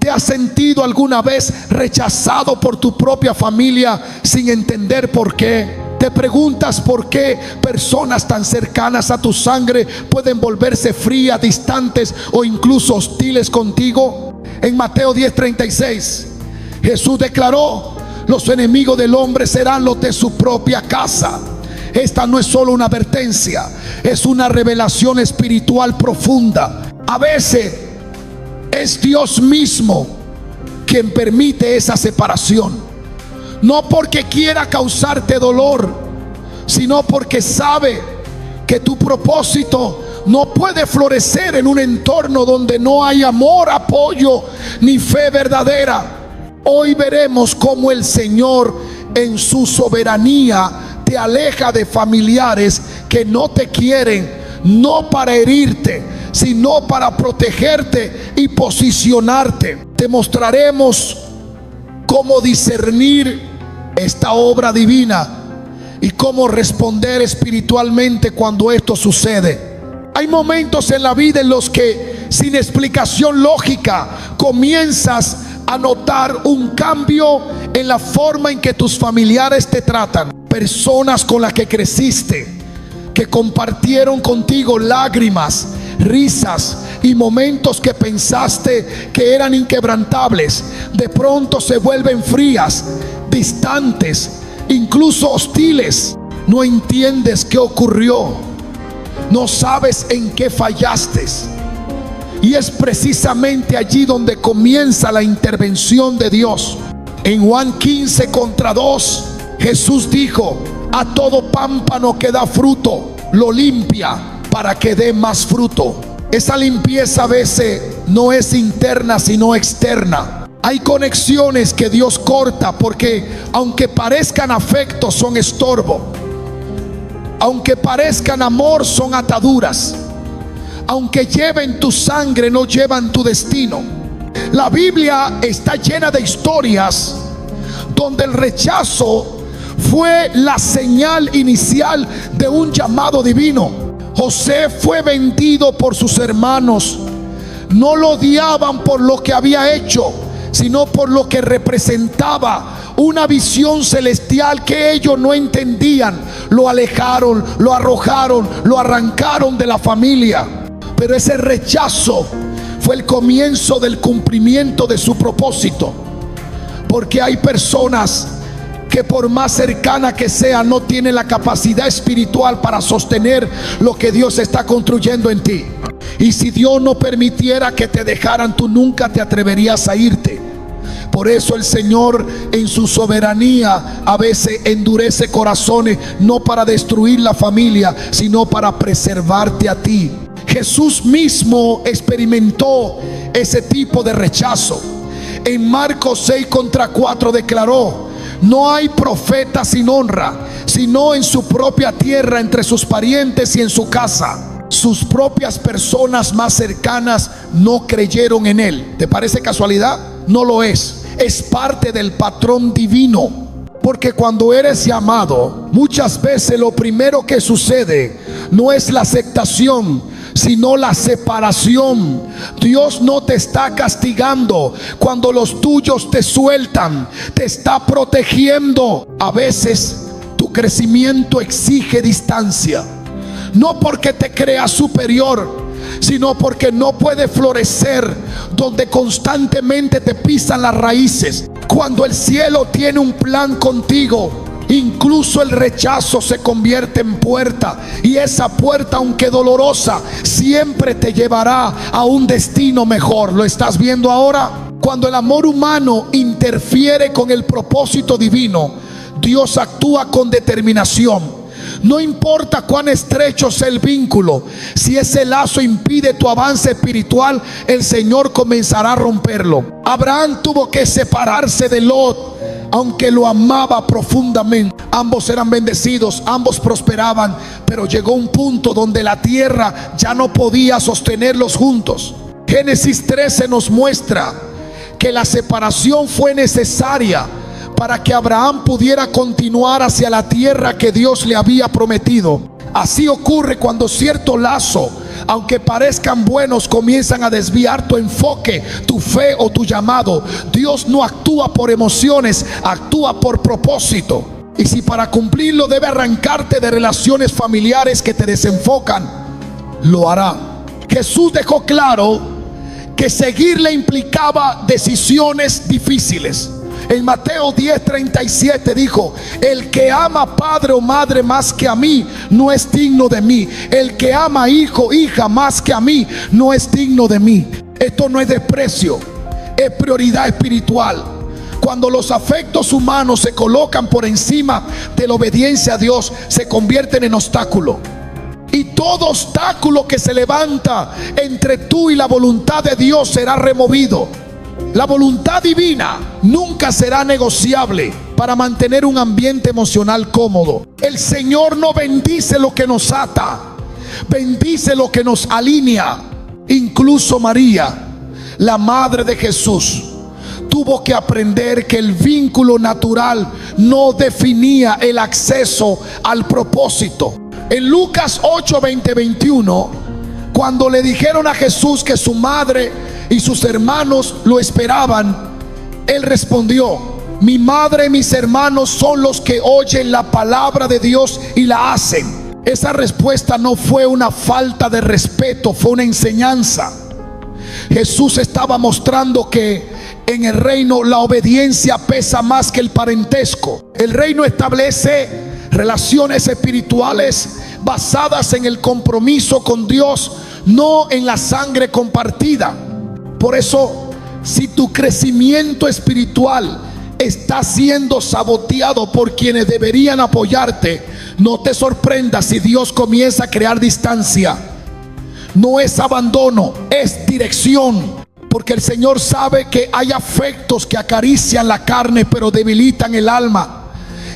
¿Te has sentido alguna vez rechazado por tu propia familia sin entender por qué? ¿Te preguntas por qué personas tan cercanas a tu sangre pueden volverse frías, distantes o incluso hostiles contigo? En Mateo 10:36, Jesús declaró: los enemigos del hombre serán los de su propia casa. Esta no es solo una advertencia, es una revelación espiritual profunda. A veces es Dios mismo quien permite esa separación. No porque quiera causarte dolor, sino porque sabe que tu propósito no puede florecer en un entorno donde no hay amor, apoyo ni fe verdadera. Hoy veremos cómo el Señor en su soberanía te aleja de familiares que no te quieren, no para herirte, sino para protegerte y posicionarte. Te mostraremos cómo discernir esta obra divina y cómo responder espiritualmente cuando esto sucede. Hay momentos en la vida en los que, sin explicación lógica, comienzas a notar un cambio en la forma en que tus familiares te tratan. Personas con las que creciste, que compartieron contigo lágrimas, risas y momentos que pensaste que eran inquebrantables, de pronto se vuelven frías, distantes, incluso hostiles. No entiendes qué ocurrió, no sabes en qué fallaste, y es precisamente allí donde comienza la intervención de Dios. En Juan 15:2, Jesús dijo: a todo pámpano que da fruto lo limpia para que dé más fruto. Esa limpieza a veces no es interna sino externa. Hay conexiones que Dios corta porque aunque parezcan afecto, son estorbo. Aunque parezcan amor, son ataduras. Aunque lleven tu sangre, no llevan tu destino. La Biblia está llena de historias donde el rechazo fue la señal inicial de un llamado divino. José fue vendido por sus hermanos. No lo odiaban por lo que había hecho, sino por lo que representaba una visión celestial que ellos no entendían. Lo alejaron, lo arrojaron, lo arrancaron de la familia. Pero ese rechazo fue el comienzo del cumplimiento de su propósito. Porque hay personas que, por más cercana que sea, no tienen la capacidad espiritual para sostener lo que Dios está construyendo en ti. Y si Dios no permitiera que te dejaran, tú nunca te atreverías a irte. Por eso el Señor en su soberanía a veces endurece corazones, no para destruir la familia, sino para preservarte a ti. Jesús mismo experimentó ese tipo de rechazo. En Marcos 6:4 declaró: no hay profeta sin honra, sino en su propia tierra, entre sus parientes y en su casa. Sus propias personas más cercanas no creyeron en él. ¿Te parece casualidad? No lo es. Es parte del patrón divino. Porque cuando eres llamado, muchas veces lo primero que sucede no es la aceptación, sino la separación. Dios no te está castigando cuando los tuyos te sueltan, te está protegiendo. A veces tu crecimiento exige distancia, no porque te creas superior, sino porque no puede florecer donde constantemente te pisan las raíces. Cuando el cielo tiene un plan contigo, incluso el rechazo se convierte en puerta, y esa puerta, aunque dolorosa, siempre te llevará a un destino mejor. ¿Lo estás viendo ahora? Cuando el amor humano interfiere con el propósito divino, Dios actúa con determinación. No importa cuán estrecho sea el vínculo, si ese lazo impide tu avance espiritual, el Señor comenzará a romperlo. Abraham tuvo que separarse de Lot, aunque lo amaba profundamente. Ambos eran bendecidos, ambos prosperaban, pero llegó un punto donde la tierra ya no podía sostenerlos juntos. Génesis 13 nos muestra que la separación fue necesaria para que Abraham pudiera continuar hacia la tierra que Dios le había prometido. Así ocurre cuando cierto lazo aunque parezcan buenos, comienzan a desviar tu enfoque, tu fe o tu llamado. Dios no actúa por emociones, actúa por propósito. Y si para cumplirlo debe arrancarte de relaciones familiares que te desenfocan, lo hará. Jesús dejó claro que seguirle implicaba decisiones difíciles. En Mateo 10:37 dijo: el que ama padre o madre más que a mí no es digno de mí. El que ama hijo o hija más que a mí no es digno de mí. Esto no es desprecio, es prioridad espiritual. Cuando los afectos humanos se colocan por encima de la obediencia a Dios, se convierten en obstáculo. Y todo obstáculo que se levanta entre tú y la voluntad de Dios será removido. La voluntad divina nunca será negociable para mantener un ambiente emocional cómodo. El Señor no bendice lo que nos ata, bendice lo que nos alinea. Incluso María, la madre de Jesús, tuvo que aprender que el vínculo natural no definía el acceso al propósito. En Lucas 8, 20, 21, cuando le dijeron a Jesús que su madre y sus hermanos lo esperaban, él respondió: mi madre y mis hermanos son los que oyen la palabra de Dios y la hacen. Esa respuesta no fue una falta de respeto, fue una enseñanza. Jesús estaba mostrando que en el reino la obediencia pesa más que el parentesco. El reino establece relaciones espirituales basadas en el compromiso con Dios, no en la sangre compartida. Por eso, si tu crecimiento espiritual está siendo saboteado por quienes deberían apoyarte, no te sorprendas si Dios comienza a crear distancia. No es abandono, es dirección. Porque el Señor sabe que hay afectos que acarician la carne pero debilitan el alma.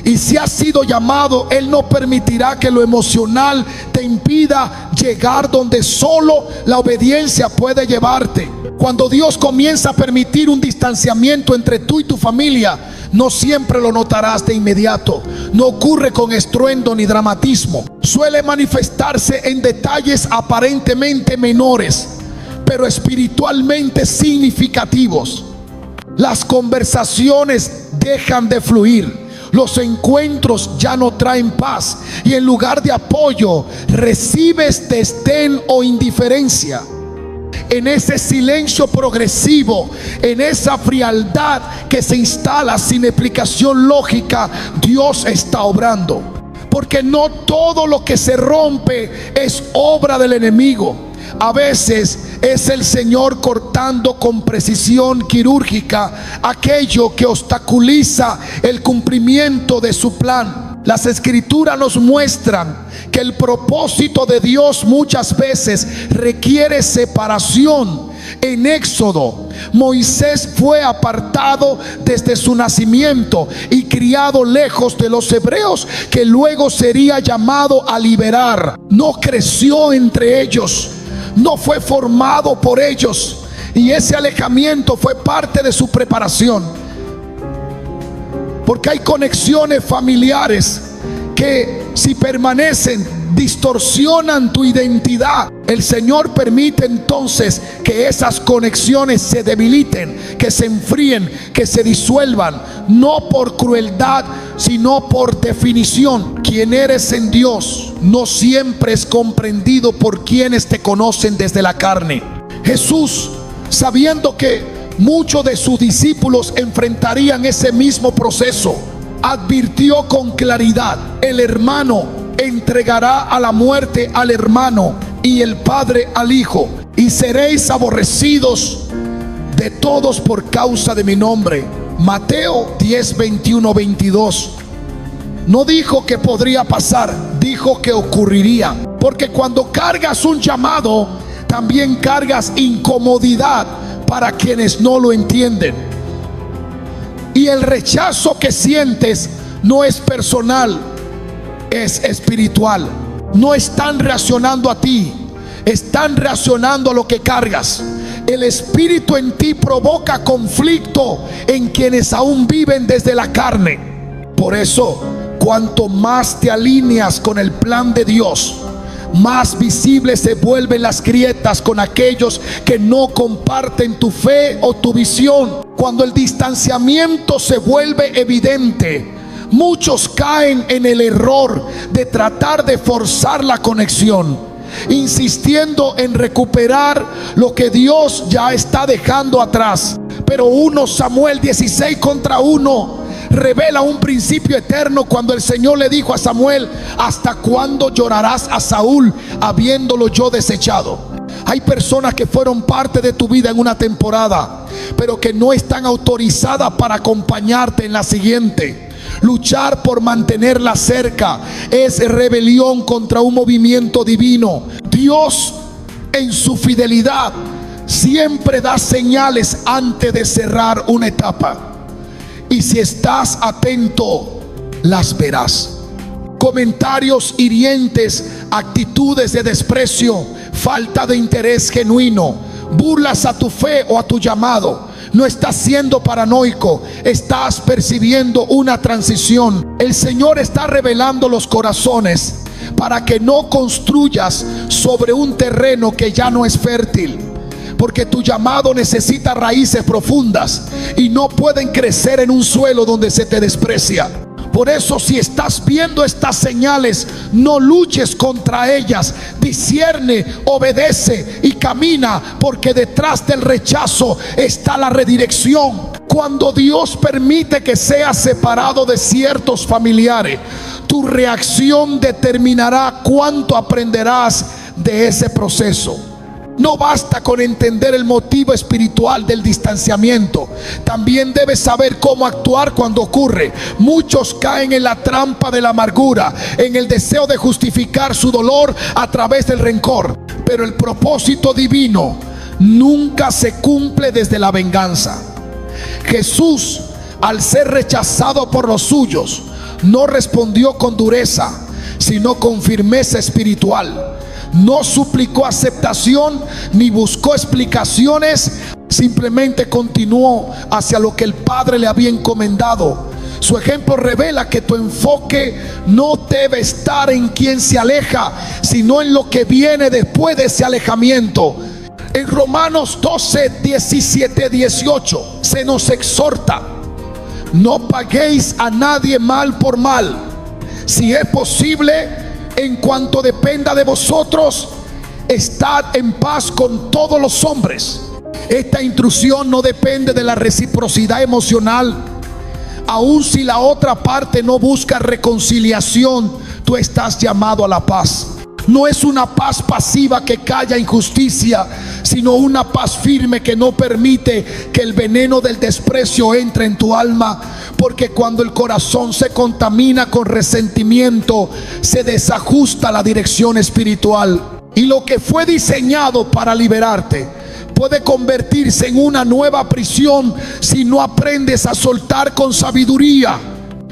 Y si has sido llamado, Él no permitirá que lo emocional te impida llegar donde solo la obediencia puede llevarte. Cuando Dios comienza a permitir un distanciamiento entre tú y tu familia, no siempre lo notarás de inmediato. No ocurre con estruendo ni dramatismo. Suele manifestarse en detalles aparentemente menores, pero espiritualmente significativos. Las conversaciones dejan de fluir. Los encuentros ya no traen paz. Y en lugar de apoyo, recibes desdén o indiferencia. En ese silencio progresivo, en esa frialdad que se instala sin explicación lógica, Dios está obrando. Porque no todo lo que se rompe es obra del enemigo. A veces es el Señor cortando con precisión quirúrgica aquello que obstaculiza el cumplimiento de su plan. Las escrituras nos muestran que el propósito de Dios muchas veces requiere separación. En Éxodo, Moisés fue apartado desde su nacimiento y criado lejos de los hebreos que luego sería llamado a liberar. No creció entre ellos, no fue formado por ellos, y ese alejamiento fue parte de su preparación. Porque hay conexiones familiares que, si permanecen, distorsionan tu identidad. El Señor permite entonces que esas conexiones se debiliten, que se enfríen, que se disuelvan, no por crueldad, sino por definición. Quien eres en Dios no siempre es comprendido por quienes te conocen desde la carne. Jesús, sabiendo que muchos de sus discípulos enfrentarían ese mismo proceso, advirtió con claridad: el hermano entregará a la muerte al hermano y el padre al hijo, y seréis aborrecidos de todos por causa de mi nombre. Mateo 10, 21, 22. No dijo que podría pasar, dijo que ocurriría. Porque cuando cargas un llamado, también cargas incomodidad para quienes no lo entienden. Y el rechazo que sientes no es personal, es espiritual. No están reaccionando a ti, están reaccionando a lo que cargas. El espíritu en ti provoca conflicto en quienes aún viven desde la carne. Por eso, cuanto más te alineas con el plan de Dios, más visibles se vuelven las grietas con aquellos que no comparten tu fe o tu visión. Cuando el distanciamiento se vuelve evidente, muchos caen en el error de tratar de forzar la conexión, insistiendo en recuperar lo que Dios ya está dejando atrás. Pero 1 Samuel 16:1 revela un principio eterno cuando el Señor le dijo a Samuel: ¿hasta cuándo llorarás a Saúl habiéndolo yo desechado? Hay personas que fueron parte de tu vida en una temporada, pero que no están autorizadas para acompañarte en la siguiente. Luchar por mantenerla cerca es rebelión contra un movimiento divino. Dios, en su fidelidad, siempre da señales antes de cerrar una etapa, y si estás atento, las verás. Comentarios hirientes, actitudes de desprecio, falta de interés genuino, burlas a tu fe o a tu llamado. No estás siendo paranoico, estás percibiendo una transición. El Señor está revelando los corazones para que no construyas sobre un terreno que ya no es fértil, porque tu llamado necesita raíces profundas y no pueden crecer en un suelo donde se te desprecia. Por eso, si estás viendo estas señales, no luches contra ellas. Discierne, obedece y camina, porque detrás del rechazo está la redirección. Cuando Dios permite que seas separado de ciertos familiares, tu reacción determinará cuánto aprenderás de ese proceso. No basta con entender el motivo espiritual del distanciamiento, también debes saber cómo actuar cuando ocurre. Muchos caen en la trampa de la amargura, en el deseo de justificar su dolor a través del rencor. Pero el propósito divino nunca se cumple desde la venganza. Jesús, al ser rechazado por los suyos, no respondió con dureza, sino con firmeza espiritual. No suplicó aceptación ni buscó explicaciones, simplemente continuó hacia lo que el Padre le había encomendado. Su ejemplo revela que tu enfoque no debe estar en quien se aleja, sino en lo que viene después de ese alejamiento. En Romanos 12, 17, 18 se nos exhorta: no paguéis a nadie mal por mal. Si es posible, en cuanto dependa de vosotros, estad en paz con todos los hombres. Esta instrucción no depende de la reciprocidad emocional. Aun si la otra parte no busca reconciliación, tú estás llamado a la paz. No es una paz pasiva que calla injusticia, sino una paz firme que no permite que el veneno del desprecio entre en tu alma. Porque cuando el corazón se contamina con resentimiento, se desajusta la dirección espiritual. Y lo que fue diseñado para liberarte puede convertirse en una nueva prisión si no aprendes a soltar con sabiduría.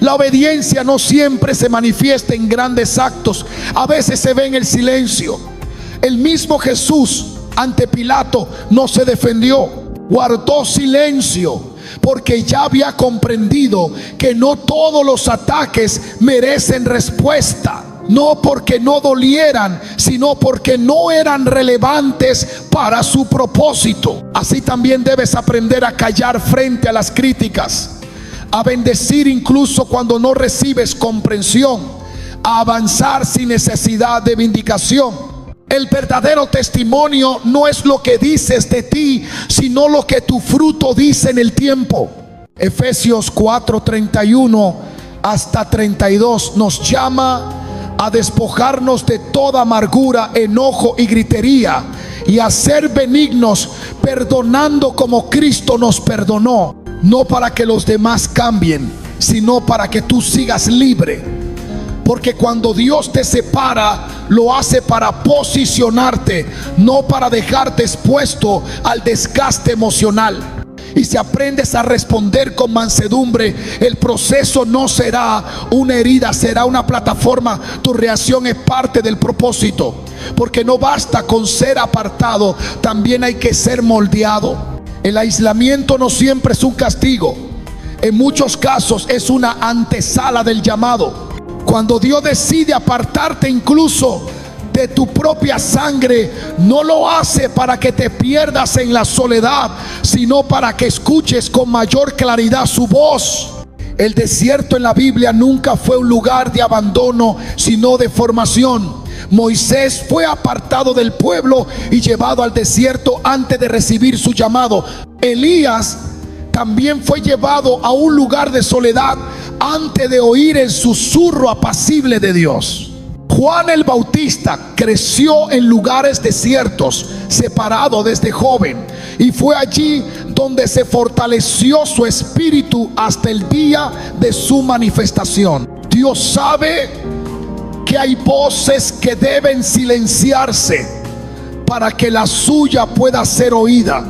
La obediencia no siempre se manifiesta en grandes actos, a veces se ve en el silencio. El mismo Jesús ante Pilato no se defendió, guardó silencio, porque ya había comprendido que no todos los ataques merecen respuesta. No porque no dolieran, sino porque no eran relevantes para su propósito. Así también debes aprender a callar frente a las críticas, a bendecir incluso cuando no recibes comprensión, a avanzar sin necesidad de vindicación. El verdadero testimonio no es lo que dices de ti, sino lo que tu fruto dice en el tiempo. Efesios 4:31 hasta 32 nos llama a despojarnos de toda amargura, enojo y gritería, y a ser benignos, perdonando como Cristo nos perdonó. No para que los demás cambien, sino para que tú sigas libre. Porque cuando Dios te separa, lo hace para posicionarte, no para dejarte expuesto al desgaste emocional. Y si aprendes a responder con mansedumbre, el proceso no será una herida, será una plataforma. Tu reacción es parte del propósito. Porque no basta con ser apartado, también hay que ser moldeado. El aislamiento no siempre es un castigo. En muchos casos es una antesala del llamado. Cuando Dios decide apartarte, incluso de tu propia sangre, no lo hace para que te pierdas en la soledad, sino para que escuches con mayor claridad su voz. El desierto en la Biblia nunca fue un lugar de abandono, sino de formación. Moisés fue apartado del pueblo y llevado al desierto antes de recibir su llamado. Elías también fue llevado a un lugar de soledad antes de oír el susurro apacible de Dios. Juan el Bautista creció en lugares desiertos, separado desde joven, y fue allí donde se fortaleció su espíritu hasta el día de su manifestación. Dios sabe que hay voces que deben silenciarse para que la suya pueda ser oída.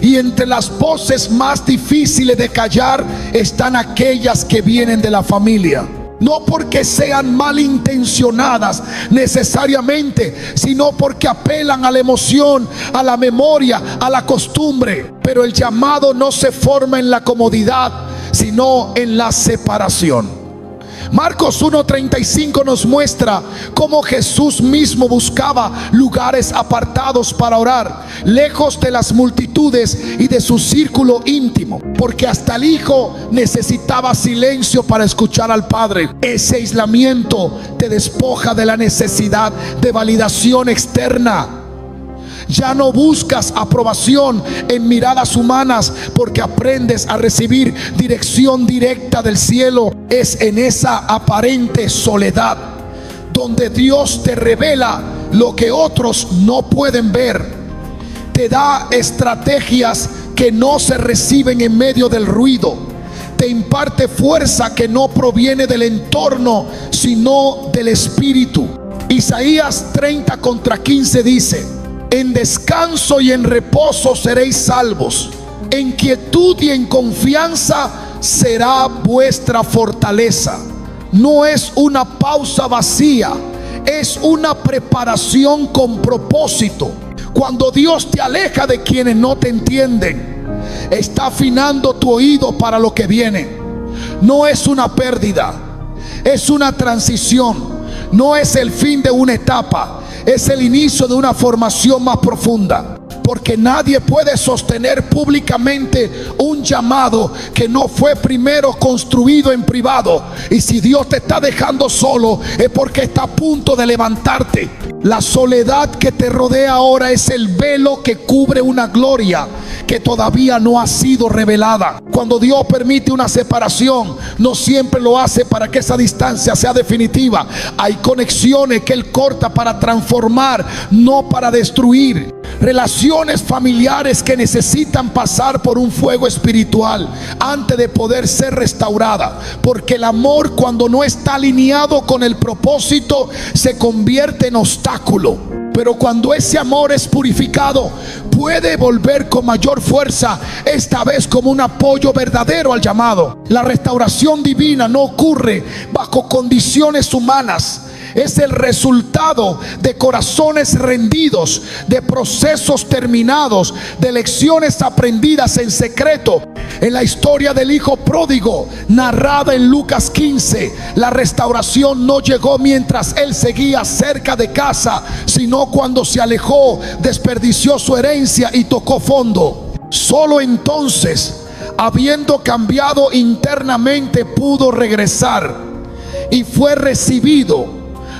Y entre las voces más difíciles de callar están aquellas que vienen de la familia. No porque sean malintencionadas necesariamente, sino porque apelan a la emoción, a la memoria, a la costumbre. Pero el llamado no se forma en la comodidad, sino en la separación. Marcos 1:35 nos muestra cómo Jesús mismo buscaba lugares apartados para orar, lejos de las multitudes y de su círculo íntimo, porque hasta el Hijo necesitaba silencio para escuchar al Padre. Ese aislamiento te despoja de la necesidad de validación externa. Ya no buscas aprobación en miradas humanas, porque aprendes a recibir dirección directa del cielo. Es en esa aparente soledad donde Dios te revela lo que otros no pueden ver. Te da estrategias que no se reciben en medio del ruido. Te imparte fuerza que no proviene del entorno, sino del Espíritu. Isaías 30:15 dice: en descanso y en reposo seréis salvos. En quietud y en confianza será vuestra fortaleza. No es una pausa vacía, es una preparación con propósito. Cuando Dios te aleja de quienes no te entienden, está afinando tu oído para lo que viene. No es una pérdida, es una transición. No es el fin de una etapa, es el inicio de una formación más profunda. Porque nadie puede sostener públicamente un llamado que no fue primero construido en privado. Y si Dios te está dejando solo, es porque está a punto de levantarte. La soledad que te rodea ahora es el velo que cubre una gloria que todavía no ha sido revelada. Cuando Dios permite una separación, no siempre lo hace para que esa distancia sea definitiva. Hay conexiones que Él corta para transformar, no para destruir. Relaciones familiares que necesitan pasar por un fuego espiritual antes de poder ser restaurada, porque el amor, cuando no está alineado con el propósito, se convierte en obstáculo. Pero cuando ese amor es purificado, puede volver con mayor fuerza, esta vez como un apoyo verdadero al llamado. La restauración divina no ocurre bajo condiciones humanas. Es el resultado de corazones rendidos, de procesos terminados, de lecciones aprendidas en secreto. En la historia del hijo pródigo, narrada en Lucas 15, la restauración no llegó mientras él seguía cerca de casa, sino cuando se alejó, desperdició su herencia y tocó fondo. Solo entonces, habiendo cambiado internamente, pudo regresar y fue recibido,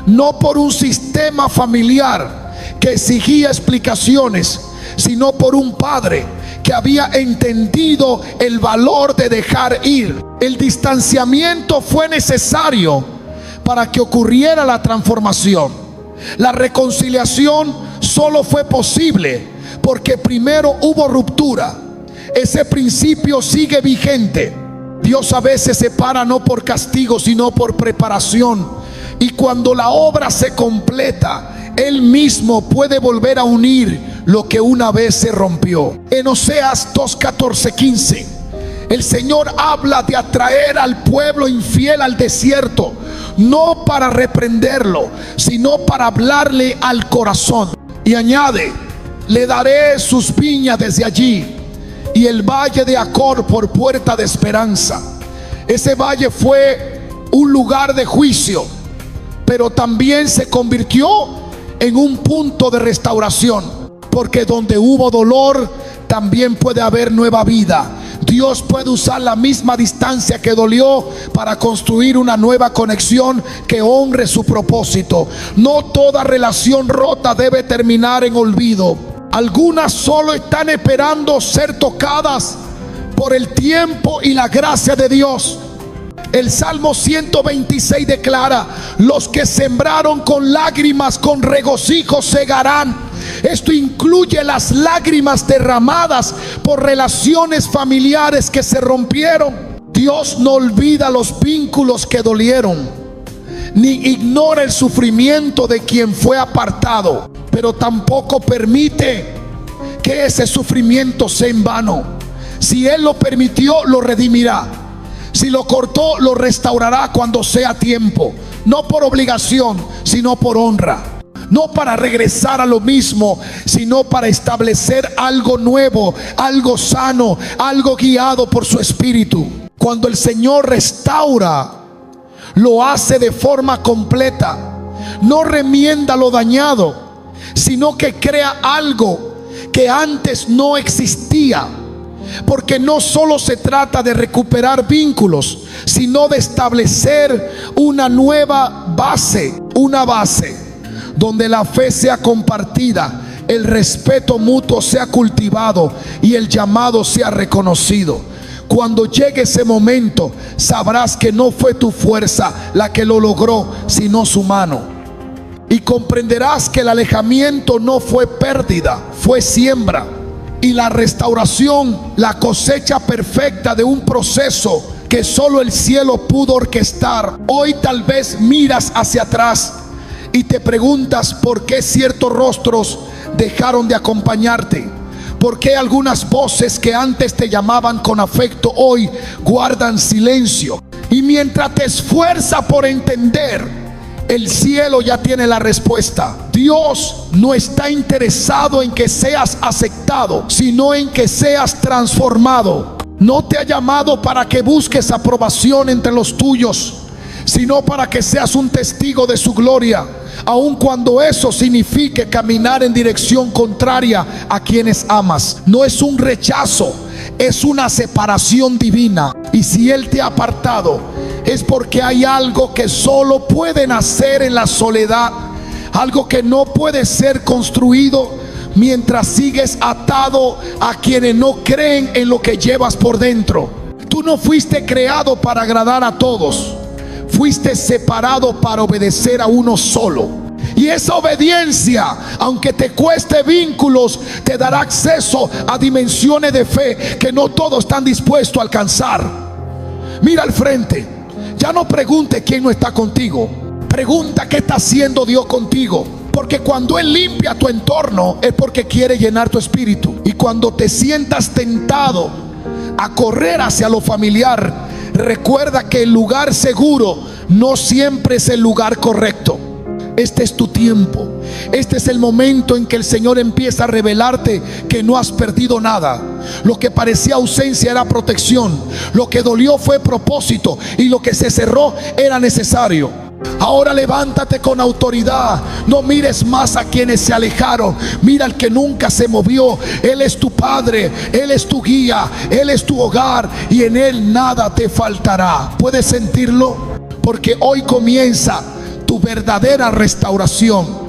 no por un sistema familiar que exigía explicaciones, sino por un padre que había entendido el valor de dejar ir. El distanciamiento fue necesario para que ocurriera la transformación. La reconciliación solo fue posible porque primero hubo ruptura. Ese principio sigue vigente. Dios a veces separa no por castigo, sino por preparación. Y cuando la obra se completa, Él mismo puede volver a unir lo que una vez se rompió. En Oseas 2:14-15, el Señor habla de atraer al pueblo infiel al desierto, no para reprenderlo, sino para hablarle al corazón. Y añade: le daré sus viñas desde allí, y el valle de Acor por puerta de esperanza. Ese valle fue un lugar de juicio, pero también se convirtió en un punto de restauración, porque donde hubo dolor también puede haber nueva vida. Dios puede usar la misma distancia que dolió para construir una nueva conexión que honre su propósito. No toda relación rota debe terminar en olvido. Algunas solo están esperando ser tocadas por el tiempo y la gracia de Dios. El Salmo 126 declara: los que sembraron con lágrimas, con regocijo segarán. Esto incluye las lágrimas derramadas por relaciones familiares que se rompieron. Dios no olvida los vínculos que dolieron, ni ignora el sufrimiento de quien fue apartado, pero tampoco permite que ese sufrimiento sea en vano. Si Él lo permitió, lo redimirá. Si lo cortó, lo restaurará cuando sea tiempo. No por obligación, sino por honra. No para regresar a lo mismo, sino para establecer algo nuevo, algo sano, algo guiado por su Espíritu. Cuando el Señor restaura, lo hace de forma completa. No remienda lo dañado, sino que crea algo que antes no existía. Porque no solo se trata de recuperar vínculos, sino de establecer una nueva base, una base donde la fe sea compartida, el respeto mutuo sea cultivado y el llamado sea reconocido. Cuando llegue ese momento, sabrás que no fue tu fuerza la que lo logró, sino su mano. Y comprenderás que el alejamiento no fue pérdida, fue siembra. Y la restauración, la cosecha perfecta de un proceso que solo el cielo pudo orquestar. Hoy tal vez miras hacia atrás y te preguntas por qué ciertos rostros dejaron de acompañarte. ¿Por qué algunas voces que antes te llamaban con afecto hoy guardan silencio? Y mientras te esfuerzas por entender, el cielo ya tiene la respuesta. Dios no está interesado en que seas aceptado, sino en que seas transformado. No te ha llamado para que busques aprobación entre los tuyos, sino para que seas un testigo de su gloria, aun cuando eso signifique caminar en dirección contraria a quienes amas. No es un rechazo, es una separación divina. Y si Él te ha apartado, es porque hay algo que solo puede nacer en la soledad, algo que no puede ser construido mientras sigues atado a quienes no creen en lo que llevas por dentro. Tú no fuiste creado para agradar a todos, fuiste separado para obedecer a uno solo. Y esa obediencia, aunque te cueste vínculos, te dará acceso a dimensiones de fe que no todos están dispuestos a alcanzar. Mira al frente. Ya no pregunte quién no está contigo. Pregunta qué está haciendo Dios contigo. Porque cuando Él limpia tu entorno, es porque quiere llenar tu espíritu. Y cuando te sientas tentado a correr hacia lo familiar, recuerda que el lugar seguro no siempre es el lugar correcto. Este es tu tiempo. Este es el momento en que el Señor empieza a revelarte que no has perdido nada. Lo que parecía ausencia era protección. Lo que dolió fue propósito. Y lo que se cerró era necesario. Ahora levántate con autoridad. No mires más a quienes se alejaron. Mira al que nunca se movió. Él es tu Padre, Él es tu guía, Él es tu hogar, y en Él nada te faltará. ¿Puedes sentirlo? Porque hoy comienza tu verdadera restauración.